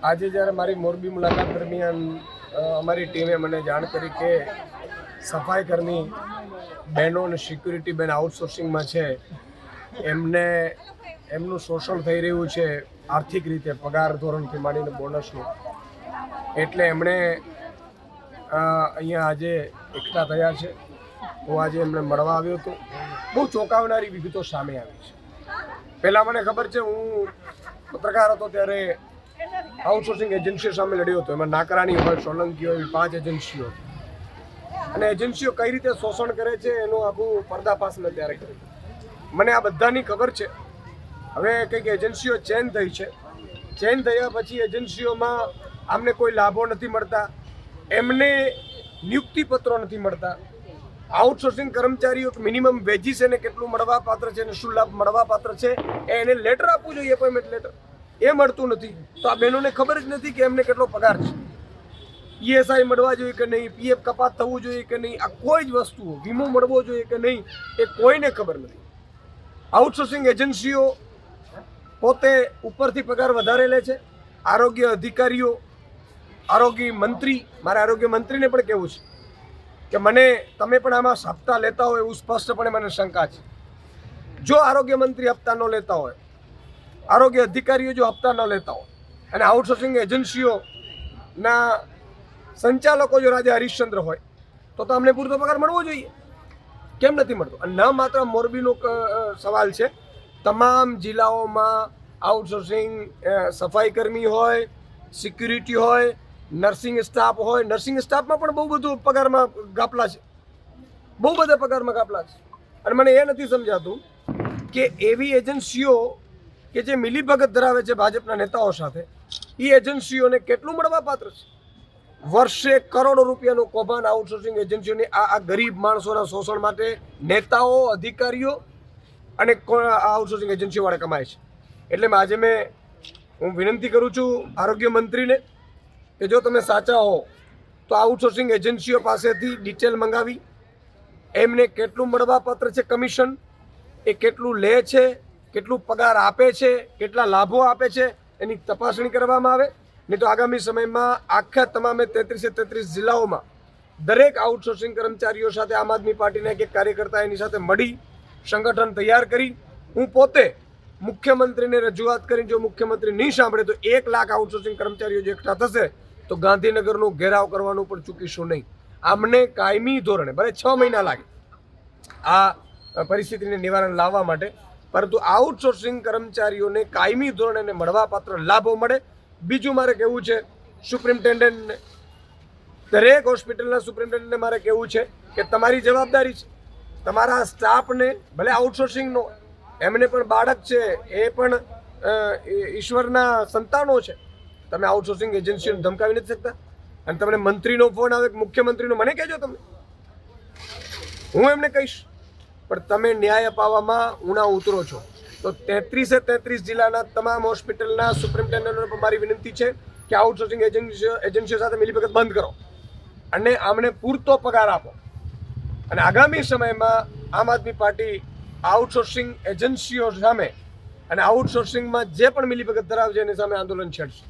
આજે જ્યારે મારી મોરબી મુલાકાત દરમિયાન અમારી ટીમે મને જાણ કરી કે સફાઈ કર્મી બહેનો અને સિક્યુરિટી બેન આઉટસોર્સિંગમાં છે, એમનું શોષણ થઈ રહ્યું છે આર્થિક રીતે, પગાર ધોરણથી માંડીને બોનસનું. એટલે એમણે અહીંયા આજે એકઠા થયા છે. હું આજે એમને મળવા આવ્યો હતો. બહુ ચોંકાવનારી વિગતો સામે આવી છે. પહેલાં મને ખબર છે, હું પત્રકાર હતો ત્યારે આઉટસોર્સિંગ એજન્સીઓ સામે લડ્યો હતો. એમાં નાકરાણી હોય, સોલંકી હોય, 5 એજન્સીઓ. અને એજન્સીઓ કઈ રીતે શોષણ કરે છે એનું આખું પર્દાફાશ મેં ત્યારે કર્યું. મને આ બધાની ખબર છે. હવે કંઈક એજન્સીઓ ચેન્જ થઈ છે. ચેન્જ થયા પછી એજન્સીઓમાં આમને કોઈ લાભો નથી મળતા, એમને નિયુક્તિપત્રો નથી મળતા. આઉટસોર્સિંગ કર્મચારીઓ મિનિમમ વેજીસ એને કેટલું મળવા પાત્ર છે અને શું લાભ મળવા પાત્ર છે એને લેટર આપવું જોઈએ, એપોઇન્ટમેન્ટ લેટર. એ મળતું નથી. તો આ બહેનોને ખબર જ નથી કે એમને કેટલો પગાર છે, ESI મળવા જોઈએ કે નહીં, PF કપાત થવું જોઈએ કે નહીં, આ કોઈ જ વસ્તુ, વીમો મળવો જોઈએ કે નહીં, એ કોઈને ખબર નથી. આઉટસોર્સિંગ એજન્સીઓ પોતે ઉપરથી પગાર વધારે લે છે. આરોગ્ય અધિકારીઓ, આરોગ્ય મંત્રી, મારે આરોગ્ય મંત્રીને પણ કહેવું છે કે મને તમે પણ આમાં હપ્તા લેતા હોય એવું સ્પષ્ટપણે મને શંકા છે. જો આરોગ્ય મંત્રી હપ્તા ન લેતા હોય, આરોગ્ય અધિકારીઓ જો હપ્તા ન લેતા હોય અને આઉટસોર્સિંગ એજન્સીઓના સંચાલકો જો રાજા હરિશ્ચંદ્ર હોય તો અમને પૂરતો પગાર મળવો જોઈએ. કેમ નથી મળતો? અને ન માત્ર મોરબીનો સવાલ છે, તમામ જિલ્લાઓમાં આઉટસોર્સિંગ સફાઈ કર્મી હોય, સિક્યુરિટી હોય, નર્સિંગ સ્ટાફ હોય. નર્સિંગ સ્ટાફમાં પણ બહુ બધું પગારમાં ગાપલા છે, બહુ બધા પગારમાં ગાપલા છે. અને મને એ નથી સમજાતું કે એવી એજન્સીઓ કે જે મિલીભગત ધરાવે છે ભાજપના નેતાઓ સાથે, એ એજન્સીઓને કેટલું મળવા પાત્ર છે. વર્ષે કરોડો રૂપિયાનું કૌભાંડ આઉટસોર્સિંગ એજન્સીઓની આ ગરીબ માણસોના શોષણ માટે નેતાઓ, અધિકારીઓ અને આઉટસોર્સિંગ એજન્સીઓવાળા કમાય છે. એટલે આજે હું વિનંતી કરું છું આરોગ્ય મંત્રીને કે જો તમે સાચા હો તો આઉટસોર્સિંગ એજન્સીઓ પાસેથી ડિટેલ મંગાવી એમને કેટલું મળવાપાત્ર છે કમિશન, એ કેટલું લે છે, કેટલું પગાર આપે છે, કેટલા લાભો આપે છે, એની તપાસણી કરવામાં આવે. નહીં તો આગામી સમયમાં આખા તમામે 33 જિલ્લાઓમાં દરેક આઉટસોર્સિંગ કર્મચારીઓ સાથે આમ આદમી પાર્ટીના એક કાર્યકર્તા એની સાથે મળી સંગઠન તૈયાર કરી હું પોતે મુખ્યમંત્રીને રજૂઆત કરીને જો મુખ્યમંત્રી નહીં સાંભળે તો 1 લાખ આઉટસોર્સિંગ કર્મચારીઓ જો એકઠા થશે તો ગાંધીનગરનું ઘેરાવ કરવાનું પણ ચૂકીશું નહીં. આમને કાયમી ધોરણે ભલે 6 મહિના લાગે આ પરિસ્થિતિને નિવારણ લાવવા માટે, પરંતુ આઉટસોર્સિંગ કર્મચારીઓને કાયમી ધોરણે મળવાપાત્ર લાભો મળે. બીજું મારે કહેવું છે સુપ્રિન્ટેન્ડન્ટને, દરેક હોસ્પિટલના સુપ્રિન્ટેન્ડન્ટને મારે કહેવું છે કે તમારી જવાબદારી છે તમારા સ્ટાફને, ભલે આઉટસોર્સિંગનો, એમને પણ બાળક છે, એ પણ ઈશ્વરના સંતાનો છે. તમે આઉટસોર્સિંગ એજન્સીઓને ધમકાવી નથી શકતા. અને તમને મંત્રીનો ફોન આવે કે મુખ્યમંત્રીનો, મને કહેજો તમે, હું એમને કહીશ. પણ તમે ન્યાય અપાવવામાં ઉણા ઉતરો છો. તો 33 જિલ્લાના તમામ હોસ્પિટલના સુપ્રિન્ટેન્ડન્ટોને પણ મારી વિનંતી છે કે આઉટસોર્સિંગ એજન્સીઓ સાથે મિલીભગત બંધ કરો અને આમને પૂરતો પગાર આપો. અને આગામી સમયમાં આમ આદમી પાર્ટી આઉટસોર્સિંગ એજન્સીઓ સામે અને આઉટસોર્સિંગમાં જે પણ મિલીભગત ધરાવે છે એની સામે આંદોલન છેડશે.